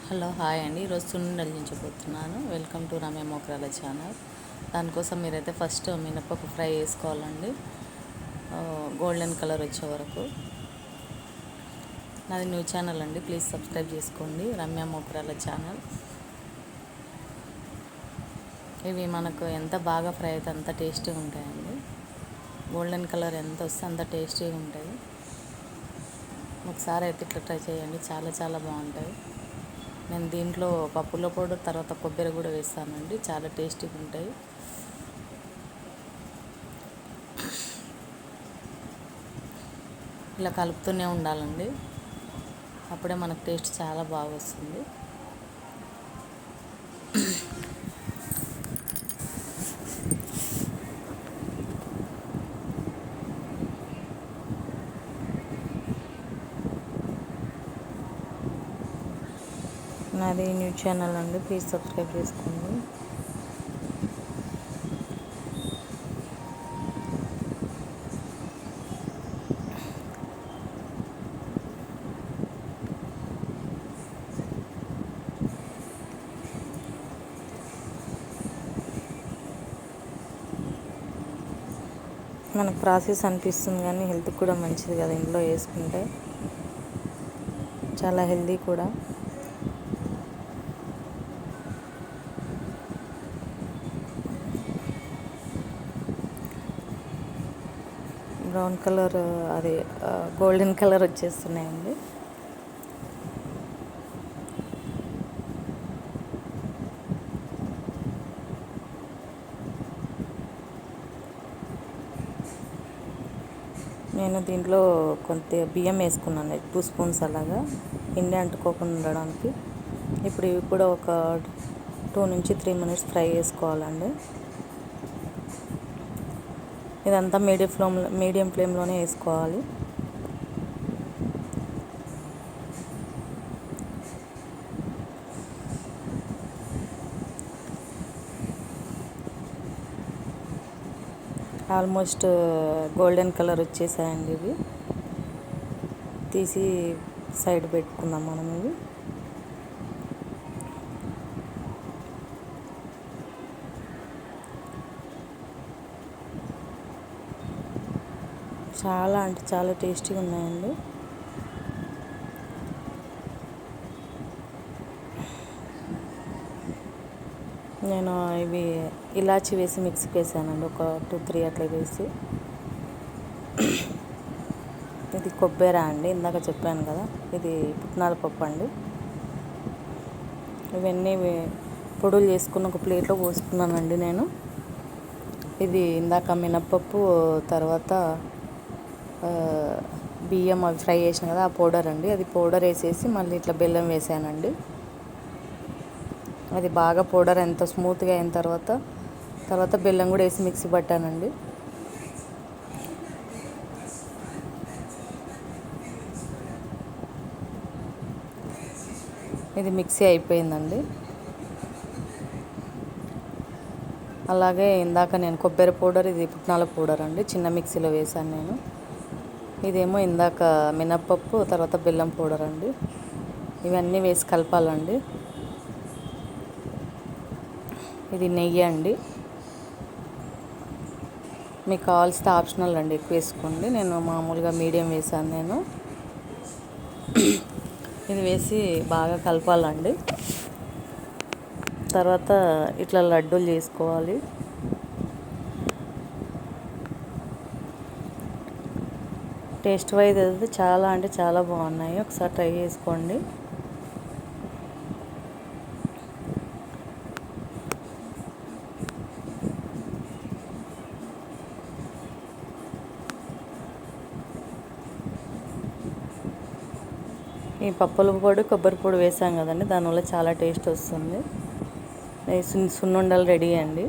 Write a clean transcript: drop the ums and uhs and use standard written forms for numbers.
Hello hi అండి. ఈరోజు సున్నుండలు దించబోతున్నాను. Welcome to Ramya Mokarala channel. దానికోసం మీరైతే ఫస్ట్ మినపప్పు ఫ్రై చేసుకోవాలండి, గోల్డెన్ కలర్ వచ్చే వరకు. నాది న్యూ ఛానల్ అండి, ప్లీజ్ సబ్స్క్రైబ్ చేసుకోండి, రమ్య మోకరాల ఛానల్. ఇవి మనకు ఎంత బాగా ఫ్రై అయితే అంత టేస్టీగా ఉంటాయండి. గోల్డెన్ కలర్ ఎంత వస్తే అంత టేస్టీగా ఉంటాయి. ఒకసారి అయితే ఇట్లా ట్రై చేయండి, చాలా చాలా బాగుంటాయి. నేను దీంట్లో పప్పుల పౌడర్ తర్వాత కొబ్బరి కూడా వేస్తానండి, చాలా టేస్టీగా ఉంటాయి. ఇలా కలుపుతూనే ఉండాలండి, అప్పుడే మనకు టేస్ట్ చాలా బాగా వస్తుంది. నాది న్యూ ఛానల్ అండి, ప్లీజ్ సబ్స్క్రైబ్ చేసుకోండి. మనకు ప్రాసెస్ అనిపిస్తుంది కానీ హెల్త్కి కూడా మంచిది కదా, ఇంట్లో వేసుకుంటే చాలా హెల్తీ కూడా. బ్రౌన్ కలర్ అది గోల్డెన్ కలర్ వచ్చేస్తున్నాయండి. నేను దీంట్లో కొంత బియ్యం వేసుకున్నాను, 2 స్పూన్స్ అలాగా, పిండి అంటుకోకుండా ఉండడానికి. ఇప్పుడు ఇవి కూడా ఒక 2 నుంచి 3 మినిట్స్ ఫ్రై చేసుకోవాలండి. ఇదంతా మీడియం ఫ్లేమ్లోనే వేసుకోవాలి. ఆల్మోస్ట్ గోల్డెన్ కలర్ వచ్చేసాయండి. ఇవి తీసి సైడ్ పెట్టుకుందాం మనం. ఇవి చాలా అంటే చాలా టేస్టీగా ఉన్నాయండి. నేను ఇవి ఇలాచి వేసి మిక్సీకి వేసానండి, ఒక 2-3 అట్లా వేసి. ఇది కొబ్బరి అండి, ఇందాక చెప్పాను కదా, ఇది పుట్నాల పప్పు అండి. ఇవన్నీ పొడులు చేసుకున్న ఒక ప్లేట్లో పోసుకున్నానండి నేను. ఇది ఇందాక మినప్పప్పు తర్వాత బియ్యం అవి ఫ్రై చేసిన కదా, ఆ పౌడర్ అండి. అది పౌడర్ వేసేసి మళ్ళీ ఇట్లా బెల్లం వేసానండి. అది బాగా పౌడర్ ఎంత స్మూత్గా అయిన తర్వాత బెల్లం కూడా వేసి మిక్సీ పట్టానండి. ఇది మిక్సీ అయిపోయిందండి. అలాగే ఇందాక నేను కొబ్బరి పౌడర్, ఇది పుట్నాల పౌడర్ అండి, చిన్న మిక్సీలో వేసాను నేను. ఇదేమో ఇందాక మినప్పప్పు తర్వాత బెల్లం పౌడర్ అండి. ఇవన్నీ వేసి కలపాలండి. ఇది నెయ్యి అండి, మీకు కావాల్సిన ఆప్షనల్ అండి, ఎక్కువ వేసుకోండి. నేను మామూలుగా మీడియం వేసాను నేను. ఇది వేసి బాగా కలపాలండి. తర్వాత ఇట్లా లడ్డూలు చేసుకోవాలి. టేస్ట్ వైజ్ అయితే చాలా అంటే చాలా బాగున్నాయి, ఒకసారి ట్రై చేసుకోండి. ఈ పప్పుల పొడి కొబ్బరి పొడి వేసాం కదండి, దానివల్ల చాలా టేస్ట్ వస్తుంది. సున్నుండలు రెడీ అండి.